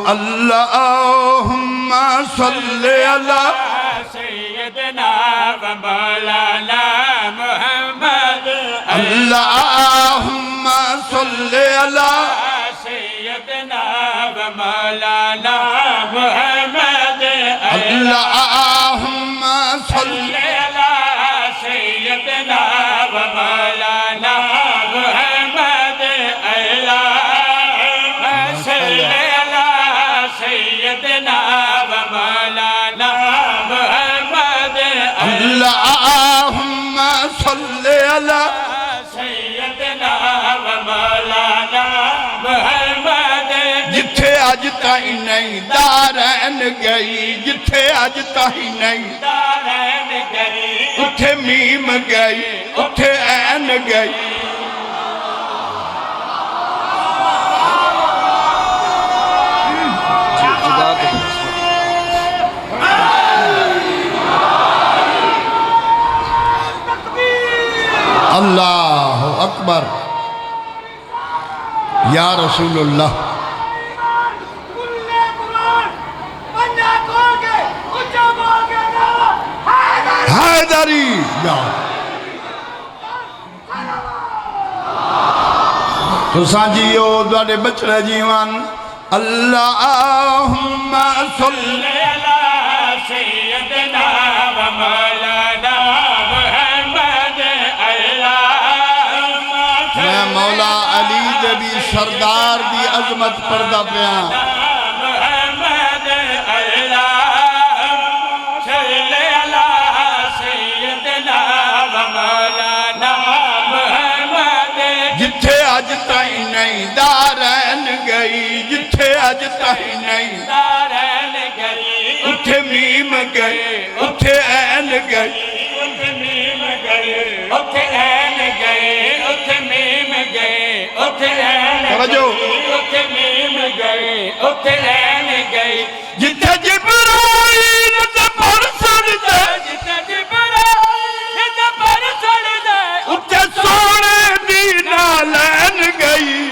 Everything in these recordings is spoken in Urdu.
اللہم صلی علی سیدنا و مولانا محمد اللہم صلی علی سیدنا و مولانا محمد اللہم صلی علی سیدنا و مولانا محمد اللہم صلی علی سیدنا و مولانا محمد اللہم صلی علی سیدنا و مولانا محمد جتھے آج تائی نہیں دارین گئی جتھے آج تائی نہیں دارین گئی اتھے میم گئی اتھے این گئی اللہ اکبر یا رسول اللہ حیدری یا تو سانجیو دوارے بچڑے جیوان اللہم صلی علی سیدنا و مولانا محمد اللہم میں مولا علی دے بھی سردار دی عظمت پردہ پیاں محمد اللہم صلی علی سیدنا و مولانا محمد جتھے آج تائی نہیں دارین گئی جتھے آج تائی نہیں دارین گئی اتھے میم گئی اتھے این گئی اتھے میم گئے اتھے این گئے اتھے میم گئے اتھے این توجہ اتھے میم گئے اتھے این گئے جتھے جبرائیل تے پر سڑ دے جتھے جبرائیل تے پر سڑ دے اتھے سونے دی نالین گئی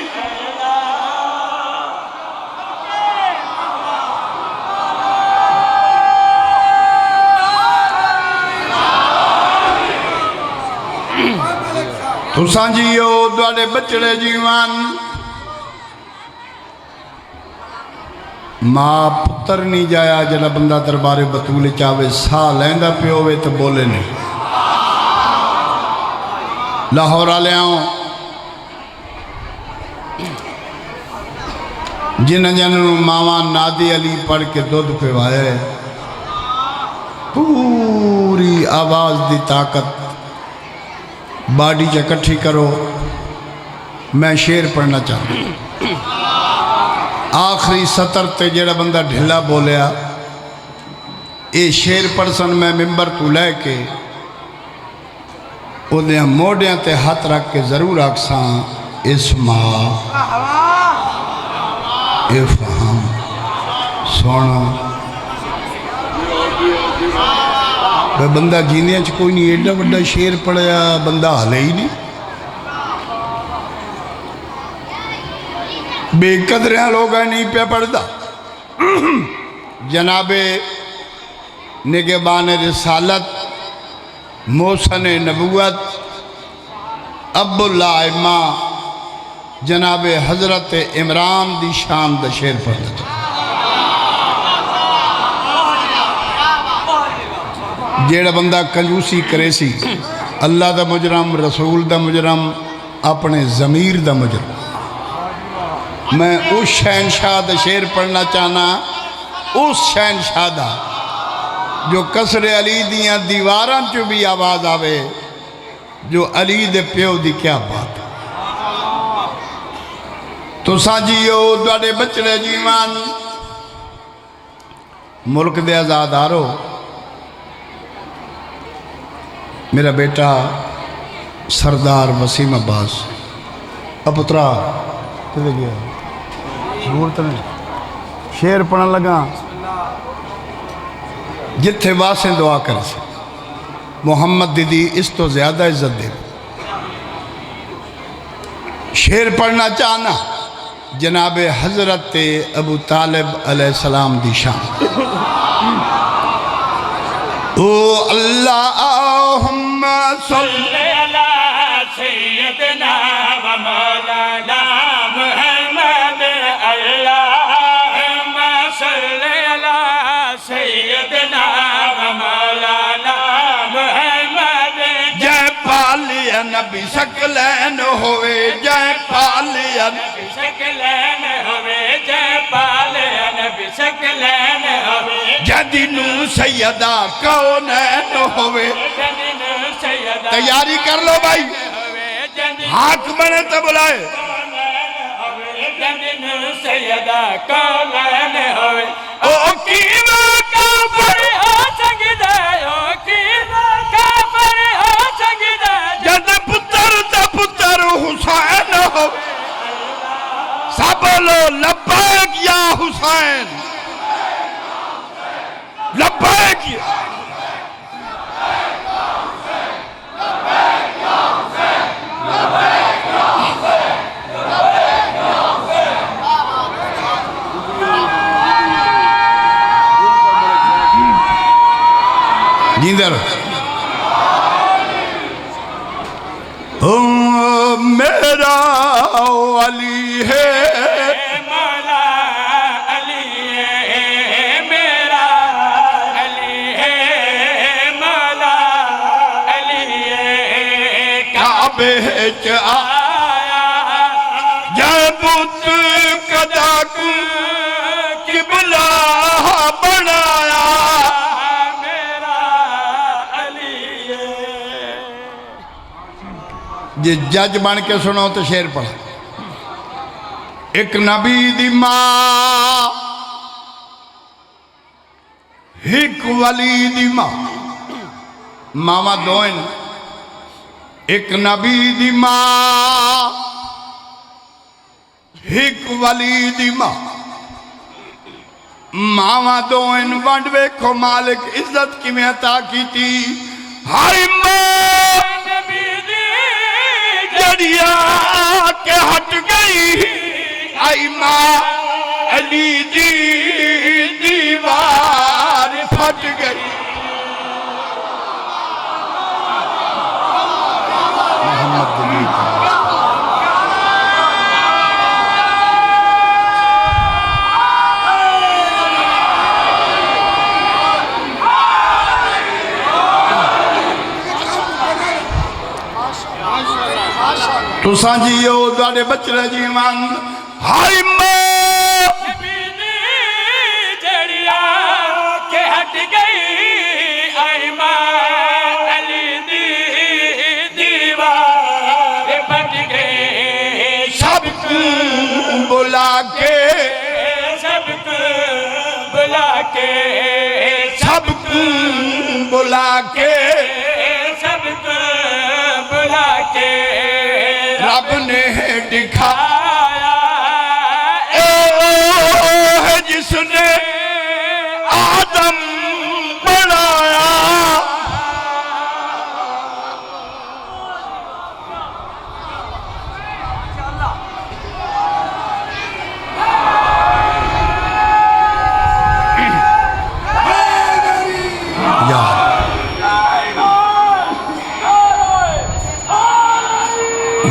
تو سانجیو دوارے بچڑے جیوان ماں پتر نہیں جایا جلا بندہ دربار بطول چاہوے سا لیندہ پہ ہوئے تو بولے نہیں لاہور آلے آؤں جن جنہوں ماما نادی علی پڑھ کے دودھ پہ وائے پوری آواز دی طاقت باڈی چکٹھی کرو میں شیر پڑھنا چاہوں آخری سطر تے جڑا بندہ ڈھلا بولیا اے شیر پڑھسن میں ممبر تو لے کے او دیاں موڑیاں تے ہاتھ رکھ کے ضرور آکساں اسما افہم سونا بندہ جینیاں چھ کوئی نہیں ایڈا بڑا شیر پڑھیا بندہ حالے ہی نہیں بے قدریاں لوگ ہیں نہیں پہ پڑھتا جناب نگہبان رسالت محسن نبوت ابو اللہ ائمہ جناب حضرت عمران دی شان دا شیر پڑھتا جیڑا بندہ کنجوسی کرے سی اللہ دا مجرم رسول دا مجرم اپنے ضمیر دا مجرم میں اس شہنشاہ دا شیر پڑھنا چاہنا اس شہنشاہ دا جو قصر علی دیاں دیواراں چو بھی آواز آوے جو علی دے پیو دی کیا بات تو ساجیو دوڑے بچڑے جیوان ملک دے آزادارو میرا بیٹا سردار وسیم عباس اب پترا کدھر گیا ضرورت نہیں شیر پڑھن لگا جتھے واسیں دعا کر سے محمد دیدی اس تو زیادہ عزت دے شیر پڑھنا چاہنا جناب حضرت ابو طالب علیہ السلام دی شان او اللہم صلی علی سیدنا و مولانا محمد اللہم صلی علی سیدنا و مولانا محمد جے پالیا نبی شکلین ہوئے جے پالیا نبی شکلین ہوئے جے پالیا نبی شکلین ہوئے جدینو سیدہ کونین ہوئے جدینو سیدہ تیاری کر لو بھائی ہاتھ بنے تو بلائے جدینو سیدہ کونین ہوئے او کیوہ کافر ہو سکتا ہو کیوہ کافر ہو سکتا جد پتر تا پتر حسین ہو سب بولو لبیک یا حسین لبیک یا جیندر میرا علی ہے مولا علی ہے میرا علی ہے مولا علی ہے کعبے چاہ آیا جے بت قدا کو قبلہ بنایا میرا علی ہے جی جج بن کے سنو تو شعر پڑھا ایک نبی دی ماں ایک ولی دی ماں ماما دوئن ایک نبی دی ماں ایک ولی دی ماں ماما دوئن ونڈوے کو مالک عزت کی میں عطا کی تھی ہائی ماں نبی دی جڑیا کے ہٹ گئی آئی ماں علی دی دیوار پھٹ گئی محمد دلیل تو سانجیو دوارے بچڑے جیوان ہائی ماں نبی دی جڑیا کے ہٹ گئی آئی ماں علی دی دیوار پھٹ گئی سب کو بلا کے سب کو بلا کے سب کو بلا کے سب کو بلا کے رب نے دکھایا آیا ہے جس نے آدم بنایا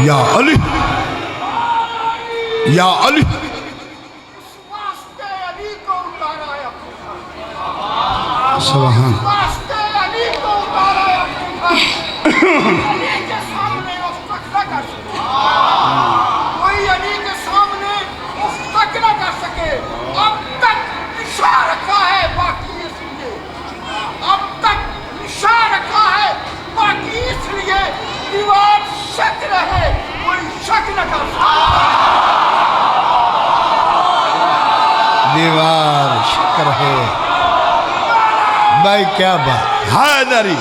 یا علی یا علی واسطے علی کو اتارا ہے سبحان واسطے علی کو اتارا ہے علی کے سامنے اس تک نہ کر سکے کوئی علی کے سامنے اس تک نہ کر سکے اب تک نشان رکھا ہے باقی اس لیے اب تک نشان رکھا ہے باقی اس لیے دیوار شک رہے کوئی شک نہ کر سکے دیوار شکر ہے بھائی کیا بات حیدری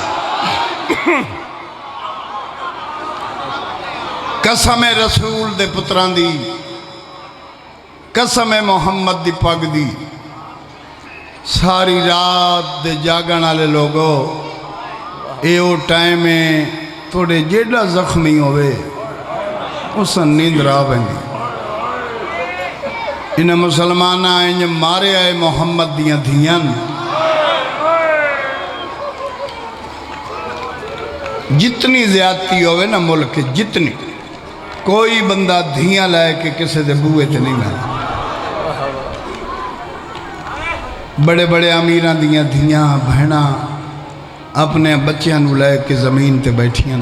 قسم رسول دے پتران دی قسم محمد دی پگ دی ساری رات دے جاگن والے لوگو اے او ٹائم میں تھوڑے جیڑا زخمی ہوئے اس نیند را بندی انہیں مسلمانہ انہیں مارے آئے محمد دیاں دھیاں جتنی زیادتی ہوئے نا ملک جتنی کوئی بندہ دھیاں لائے کہ کسے دے بوئے تے نہیں میں بڑے بڑے امیران دیاں دھیاں بہنا اپنے بچیاں نو لائے کہ زمین تے بیٹھیاں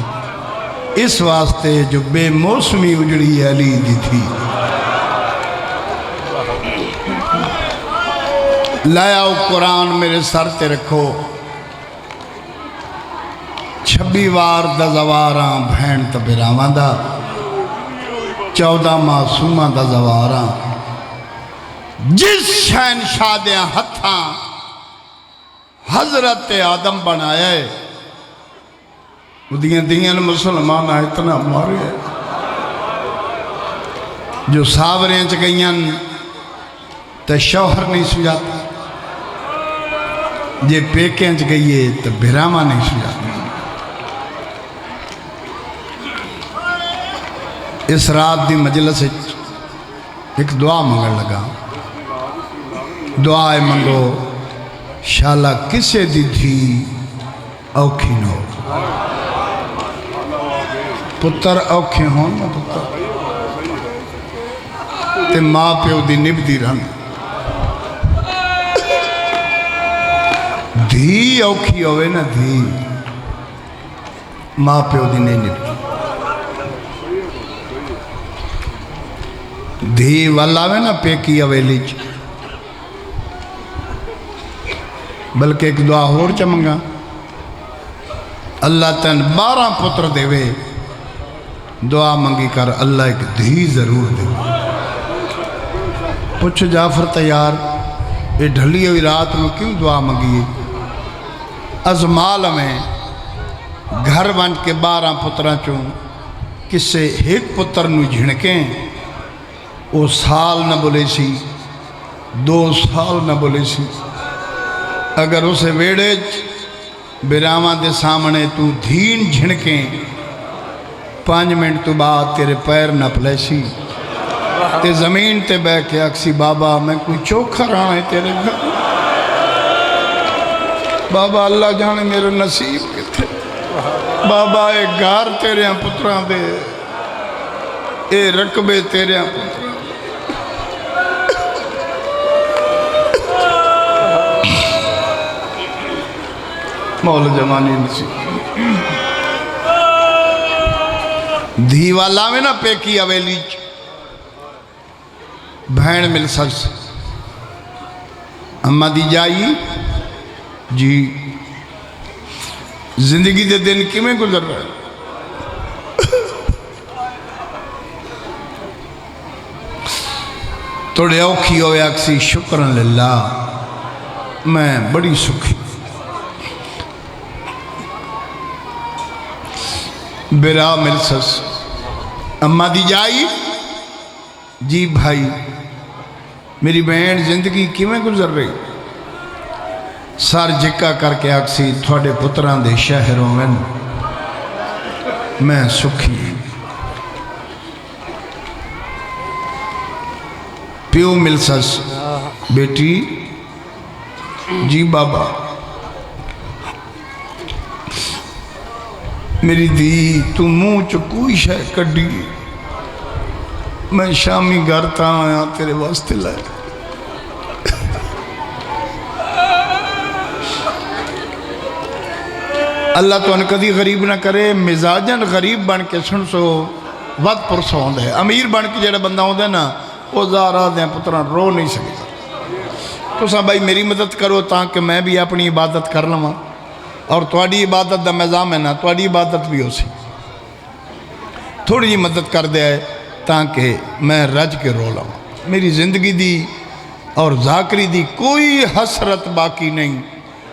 اس واسطے جو بے موسمی اجڑی علی دی تھی لایا قرآن میرے سر تے رکھو 26 وار دا زواراں بھین تبیراواں دا 14 معصوماں دا زواراں جس شہنشاہ دیاں ہتھاں حضرت آدم بنایا ہے دیاں دیاں مسلمان اتنا مارے ہے جو ساوریں چکیاں تے شوہر نہیں سجاتا جے پیکیں چکیے تے بھراما نہیں سجاتا اس رات دی مجلس ایک دعا منگن لگا دعائے منگو شالا کسے دی تھی اوکھی نو پتر اوکھے ہون نا پتر تے ماں پیو دی نب دی رن دھی اوکھی ہوئے نا دھی ماں پیو دی نہیں نب دھی والا میں نا پیکی اویلی چ بلکہ ایک دعا اور چمنگا اللہ تن 12 پتر دے وے دعا منگی کر اللہ ایک دھی ضرور دے پوچھ جعفر تیار یہ ڈھلی ہوئی رات میں کیوں دعا منگی از مال میں گھر بن کے 12 پترہ چوں کسے ایک پتر نو جھنکیں وہ سال نہ بولے سی 2 سال نہ بولے سی اگر اسے ویڑے براما دے سامنے تو دھین جھنکیں 5 منٹ تو بعد تیرے پیر نہ پلیسی تے زمین تے بے کے اکسی بابا میں کوئی چوکھا رہا ہے تیرے گھر بابا اللہ جانے میرے نصیب کے تھے بابا اے گار تیرے ہیں پتران دے اے رقبے تیرے ہیں پتران مولا جمانی نصیب دھی والا میں نا پیکی اویلی بہن مل سس اماں دی جائی جی زندگی دے دن کیوں گزر رہا ہے توڑے اوکھی ہوئے اکسی شکرن للہ میں بڑی سکھی برا ملسس اماں دی جائی جی بھائی میری بہن زندگی کیویں گزر رہی سار جکا کر کے آکسی تھوڑے پتران دے شہروں میں سکھی پیو ملسس بیٹی جی بابا میری دی تو منہ چ کوئی شے کڈی میں شامی گھر تا آیا تیرے واسطے لائے اللہ تو ان کدی غریب نہ کرے مزاجن غریب بن کے سن سو ود پرسوں ہوندے ہے امیر بن کے جڑا بندہ ہوندے نا وہ زارا دیں پتران رو نہیں سکتا تو سا بھائی میری مدد کرو تاکہ میں بھی اپنی عبادت کر لوں اور تواڈی عبادت دا نظام ہے نا تواڈی عبادت بھی ہو سی تھوڑی جی مدد کر دے تاکہ میں رج کے رو لوں میری زندگی دی اور ذاکری دی کوئی حسرت باقی نہیں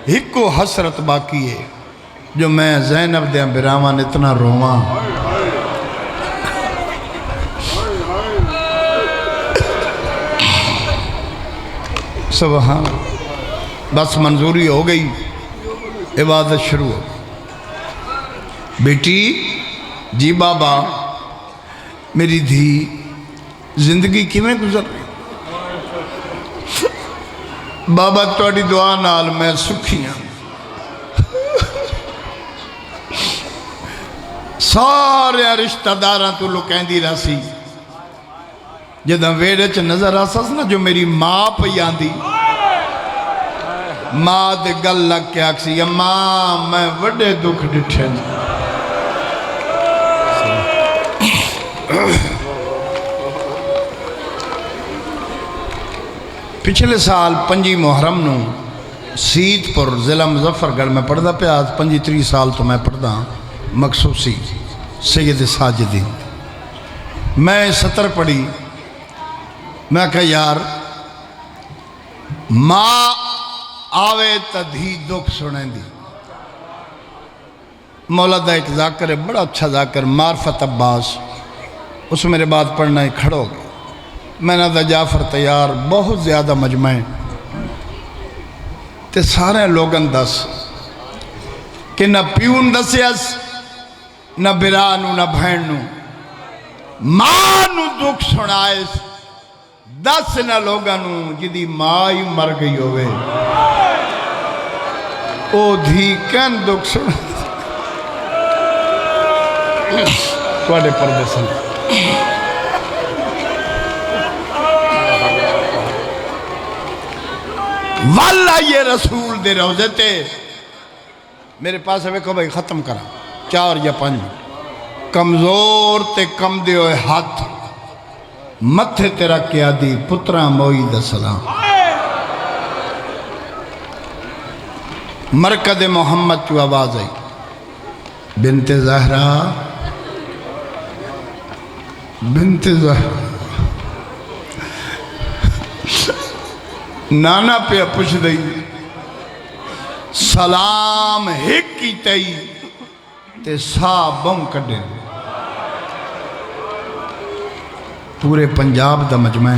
ہکو حسرت باقی ہے جو میں زینب دیاں برامان اتنا رواں سبحان بس منظوری ہو گئی عبادت شروع ہو بیٹی جی بابا میری دھی زندگی کیویں گزر رہی بابا تھوڑی دعا نال میں سکھی ہاں سارے رشتہ داراں تو لکیندی رہسی جداں ویڑے چ نظر آساس نا جو میری ماں پئی آندی ماں دے گل لگ کے آکسی اماں میں وڈے دکھ ڈٹھے پچھلے سال 5 محرم نو سیت پر ضلع مظفر گڑھ میں پڑھدا پیا 35 سال تو میں پڑھدا مخصوصی سید ساجدین میں سطر پڑھی میں کہا یار ماں آوے تدھی دکھ سنیں دی مولا دا ایک ذاکر ہے بڑا اچھا ذاکر معرفت عباس اس میرے بعد پڑھنا ہی کھڑو گئے میں نے دا جعفر تیار بہت زیادہ مجمع تے سارے لوگن دس کہ نہ پیون دسیس نہ برانو نہ بھیننو ماں نو دکھ سنائیس دس نہ لوگنو جدی ماں ہی مر گئی ہوئے او دھی کین دکھ سنائیس توڑے پردے سن واللہ یہ رسول دے روزے تے میرے پاس ہے کہ بھائی ختم کرا 4 یا 5 کمزور تے کم دے ہوئے ہاتھ متھے تیرا کیا دی پترہ موعید السلام مرکد محمد کی آواز آئی بنت زہرا بنت زہرا نانا پہ پوچھ دئی سلام ہک کی تئی تے صحابوں کڈے پورے پنجاب دا مجمع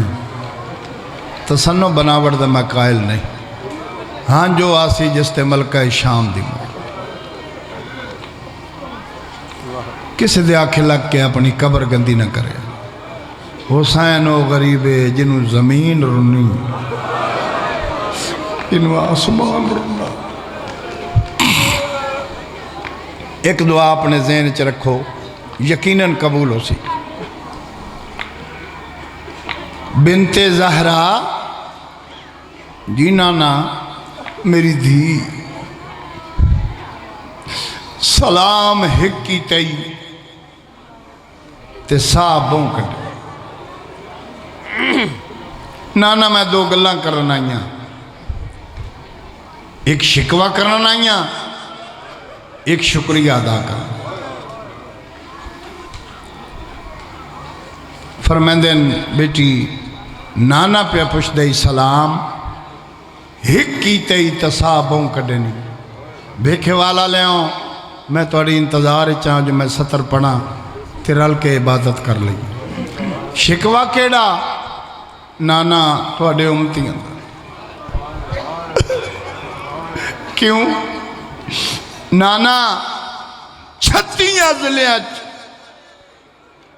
تسنو بناوڑ دا میں قائل نہیں ہاں جو آسی جس تے ملکہ شام دی کس دے آنکھیں لگ کے اپنی قبر گندی نہ کرے حسین و غریبے جنہوں زمین رنی انہوں آسمان رننا ایک دعا اپنے ذہن چ رکھو یقیناً قبول ہو سی بنت زہرا جی نانا میری دھی سلام ہک کی تئی تے صحابوں کٹے نانا میں 2 گلاں کرنا آئیاں ایک شکوہ کرنا آئیاں ایک شکریہ ادا کرنا فرمیندن بیٹی نانا پہ پوچھ دئی سلام ہک کی تئی تصابوں کڈنی بھیکھے والا لے آؤں میں توڑی انتظار چاہوں جو میں سطر پڑھا تے رل کے عبادت کر لی شکوہ کیڑا نانا توڑے امتی اندر کیوں نانا 36 ضلع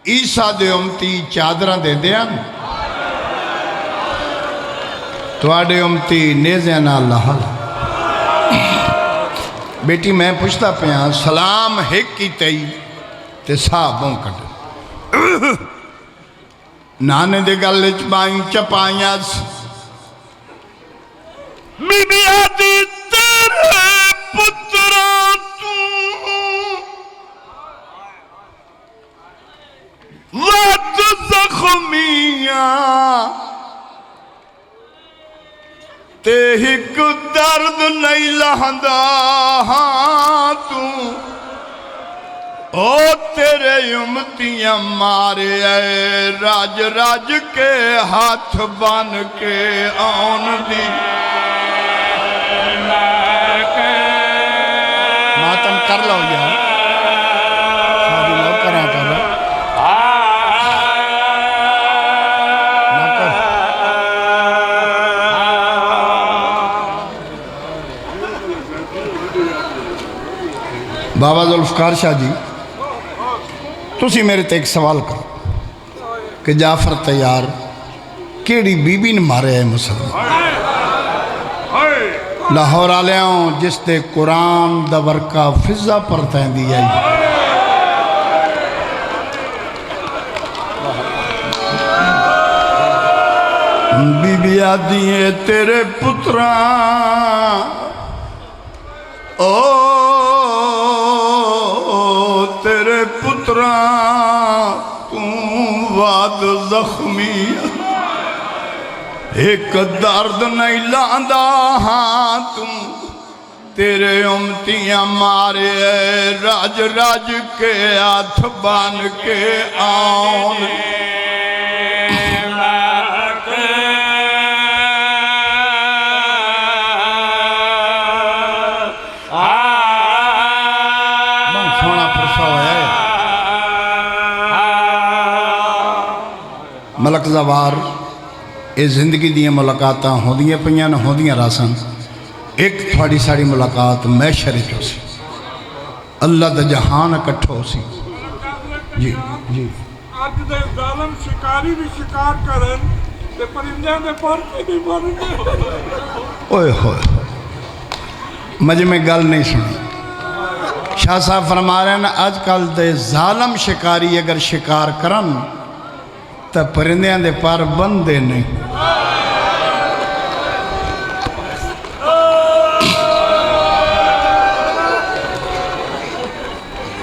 عیسیٰ دے امتی چادراں دے دیا توڑے امتی نیزیاں نال لہل بیٹی میں پوچھتا پیا سلام ہک کی تئی تے صحابوں کٹ نانے دے گل بائیں چپائیاں بی بی آدھی تیرے پتروں وقت زخمیاں تے ہک درد نہیں لہندا ہاں تو او تیرے امتیاں مارے اے راج راج کے ہاتھ بن کے آن دی ماتم کر لو یار شادی لو کرا کر بابا ذوالفقار شاہ جی تسی میرے تے ایک سوال کرو کہ جعفر تیار کیڑی بیبی نے مارے ہے مسلمان لاہور آلیاں جس تے قرآن دا ورکا فضا پر تین دیا بی بی آدھی تیرے پتران او تیرے پتران تم واد زخمی ایک درد نہیں لاندا ہاں تم تیرے امتیاں مارے راج راج کے ہاتھ بان کے آن ملک زوار اے زندگی دیاں ملاقاتاں ہوندیاں پئیاں نہ ہوندیاں راسن ایک تھوڑی ساڑی ملاقات محشر وچ ہو سی اللہ دا جہان اکٹھا ہو سی جی جی اج دے ظالم شکاری بھی شکار کرن تے پرندیاں دے پر نہیں بنن اوئے ہوئے مجھے میں گل نہیں سنی شاہ صاحب فرما رہے ہیں آج کل دے ظالم شکاری اگر شکار کرن تا پرندیاں دے پر بندے نہیں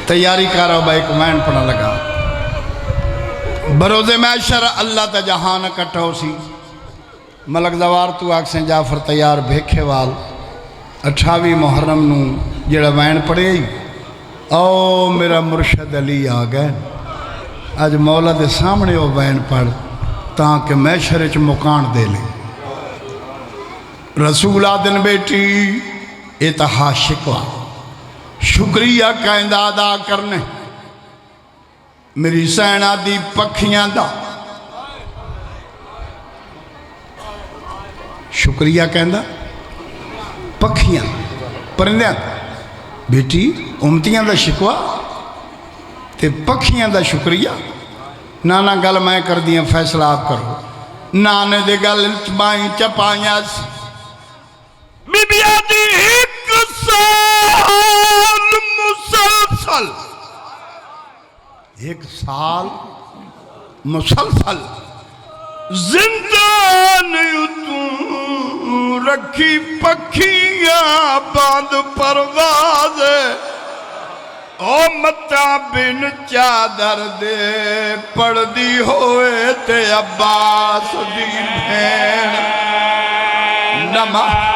تیاری کارو بھائی کمین پڑھا لگا بروز محشر اللہ تا جہان اکٹھا ہو سی ملک زوار تو آکسیں جعفر تیار بھیکھے وال 28 محرم نو جڑا وین پڑے او میرا مرشد علی آگئے آج مولا دے سامنے وہ وین پڑھ تاکہ محشر چ مکان دے لے رسول آدن بیٹی اتہا شکوا شکریہ کہندہ ادا کرنے میری سینہ دی پکھیاں دا شکریہ کہندہ پکھیاں پرندیاں بیٹی امتیاں دا شکوا تے پکھیاں دا شکریہ نانا گل میں کر دیا فیصلہ آپ کرو نانے دے گل التبائیں چپائیاں بی بی آدھی ایک سال مسلسل ایک سال مسلسل زندان تو رکھی پکھیاں باندھ پرواز او متا بن چادر دے پڑھ دی ہوئے تے عباس دی بھین نمہ